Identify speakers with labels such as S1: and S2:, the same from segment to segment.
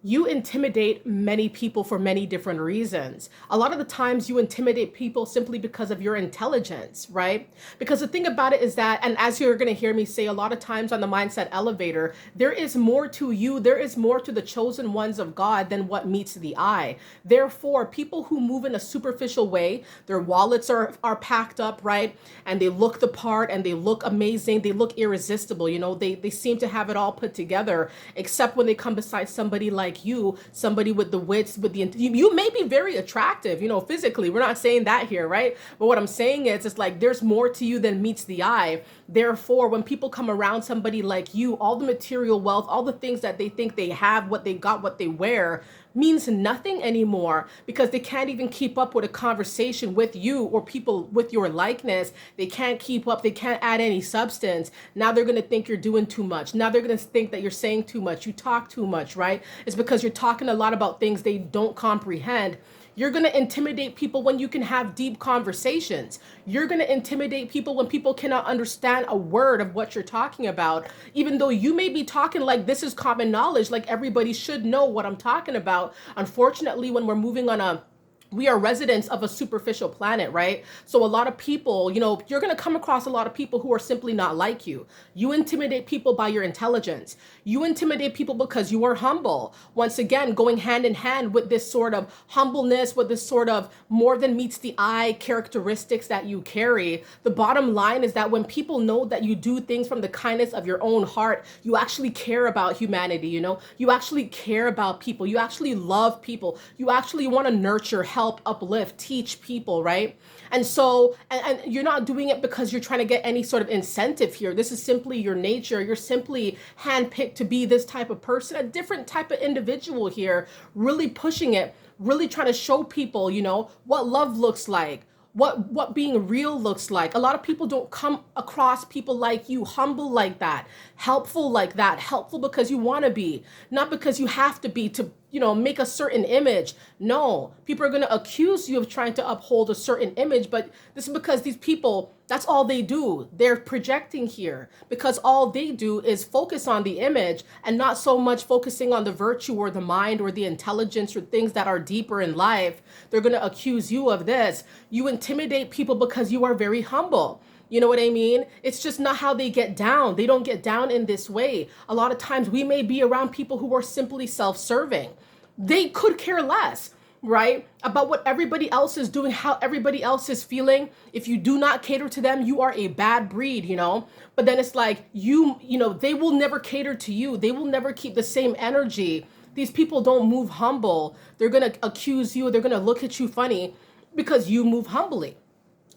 S1: You intimidate many people for many different reasons. A lot of the times you intimidate people simply because of your intelligence, right? Because the thing about it is that, and as you're going to hear me say a lot of times on the mindset elevator, there is more to you, there is more to the chosen ones of God than what meets the eye. Therefore, people who move in a superficial way, their wallets are packed up, right? And they look the part and they look amazing, they look irresistible, they seem to have it all put together, except when they come beside somebody like you, somebody with the wits, with you may be very attractive, physically. We're not saying that here, right? But what I'm saying is, it's like there's more to you than meets the eye. Therefore, when people come around somebody like you, all the material wealth, all the things that they think they have, what they got, what they wear, means nothing anymore, because they can't even keep up with a conversation with you or people with your likeness. They can't keep up. They can't add any substance. Now they're going to think you're doing too much. Now they're going to think that you're saying too much. You talk too much, right? It's because you're talking a lot about things they don't comprehend. You're going to intimidate people when you can have deep conversations. You're going to intimidate people when people cannot understand a word of what you're talking about, even though you may be talking like this is common knowledge, like everybody should know what I'm talking about. Unfortunately, when we're moving on we are residents of a superficial planet, right? So a lot of people, you're going to come across a lot of people who are simply not like you. You intimidate people by your intelligence. You intimidate people because you are humble. Once again, going hand in hand with this sort of humbleness, with this sort of more than meets the eye characteristics that you carry. The bottom line is that when people know that you do things from the kindness of your own heart, you actually care about humanity, you actually care about people. You actually love people. You actually want to nurture, help, uplift, teach people, right? And so, and you're not doing it because you're trying to get any sort of incentive here. This is simply your nature. You're simply handpicked to be this type of person, a different type of individual here, really pushing it, really trying to show people, what love looks like, what being real looks like. A lot of people don't come across people like you, humble like that, helpful like that, helpful because you want to be, not because you have to be to, make a certain image. No, people are going to accuse you of trying to uphold a certain image, but this is because these people, that's all they do. They're projecting here because all they do is focus on the image and not so much focusing on the virtue or the mind or the intelligence or things that are deeper in life. They're going to accuse you of this. You intimidate people because you are very humble. You know what I mean? It's just not how they get down. They don't get down in this way. A lot of times we may be around people who are simply self-serving. They could care less, right? About what everybody else is doing, how everybody else is feeling. If you do not cater to them, you are a bad breed, But then it's like they will never cater to you. They will never keep the same energy. These people don't move humble. They're going to accuse you. They're going to look at you funny because you move humbly.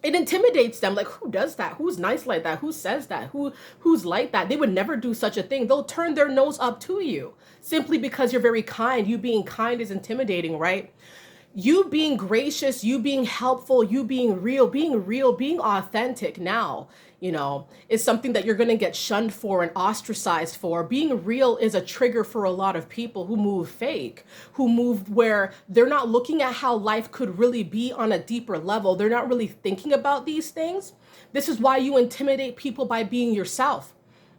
S1: It intimidates them. Like, who does that? Who's nice like that? Who says that? Who's like that? They would never do such a thing. They'll turn their nose up to you simply because you're very kind. You being kind is intimidating, right? You being gracious, you being helpful, you being real, being authentic now, is something that you're going to get shunned for and ostracized for. Being real is a trigger for a lot of people who move fake, who move where they're not looking at how life could really be on a deeper level. They're not really thinking about these things. This is why you intimidate people by being yourself.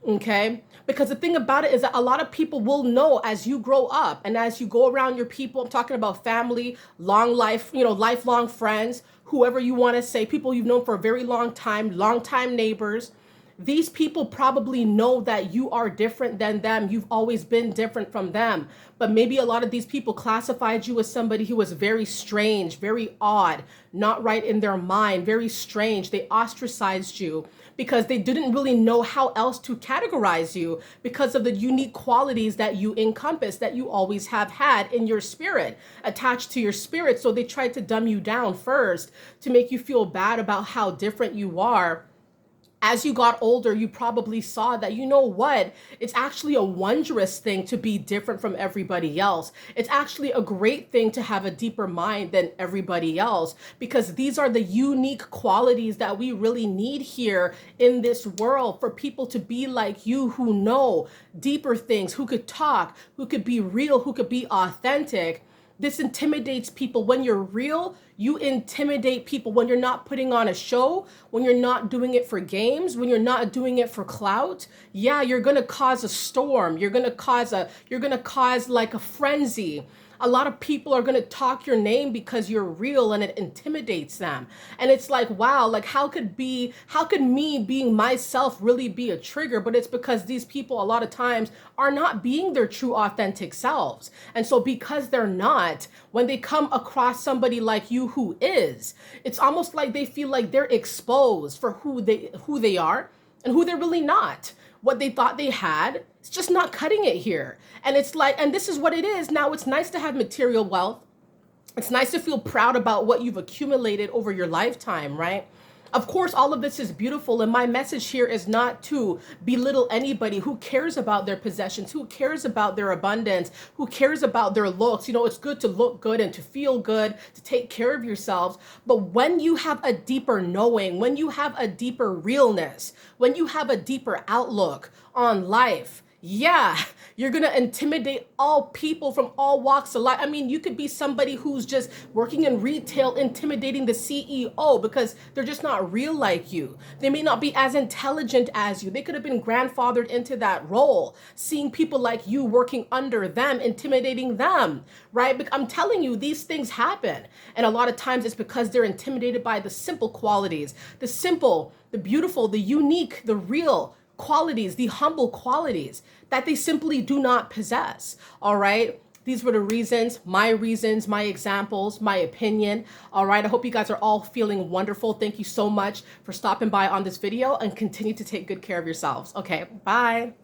S1: Okay? Because the thing about it is that a lot of people will know as you grow up and as you go around your people. I'm talking about family, long life, lifelong friends, whoever you want to say, people you've known for a very long time neighbors. These people probably know that you are different than them. You've always been different from them. But maybe a lot of these people classified you as somebody who was very strange, very odd, not right in their mind, very strange. They ostracized you because they didn't really know how else to categorize you because of the unique qualities that you encompass, that you always have had in your spirit, attached to your spirit. So they tried to dumb you down first to make you feel bad about how different you are. As you got older, you probably saw that, it's actually a wondrous thing to be different from everybody else. It's actually a great thing to have a deeper mind than everybody else, because these are the unique qualities that we really need here in this world, for people to be like you, who know deeper things, who could talk, who could be real, who could be authentic. This intimidates people. When you're real, you intimidate people. When you're not putting on a show, when you're not doing it for games, when you're not doing it for clout, yeah, you're going to cause a storm. You're going to cause like a frenzy. A lot of people are going to talk your name because you're real, and it intimidates them. And it's like, wow, like how could me being myself really be a trigger? But it's because these people a lot of times are not being their true authentic selves. And so because they're not, when they come across somebody like you who is, it's almost like they feel like they're exposed for who they are and who they're really not. What they thought they had, it's just not cutting it here. And it's like, and this is what it is. Now, it's nice to have material wealth. It's nice to feel proud about what you've accumulated over your lifetime, right? Of course, all of this is beautiful. And my message here is not to belittle anybody who cares about their possessions, who cares about their abundance, who cares about their looks. You know, it's good to look good and to feel good, to take care of yourselves. But when you have a deeper knowing, when you have a deeper realness, when you have a deeper outlook on life, yeah, you're going to intimidate all people from all walks of life. I mean, you could be somebody who's just working in retail, intimidating the CEO because they're just not real like you. They may not be as intelligent as you. They could have been grandfathered into that role, seeing people like you working under them, intimidating them, right? But I'm telling you, these things happen. And a lot of times it's because they're intimidated by the simple qualities, the simple, the beautiful, the unique, the real qualities, the humble qualities that they simply do not possess. All right. These were the reasons, my examples, my opinion. All right. I hope you guys are all feeling wonderful. Thank you so much for stopping by on this video, and continue to take good care of yourselves. Okay. Bye.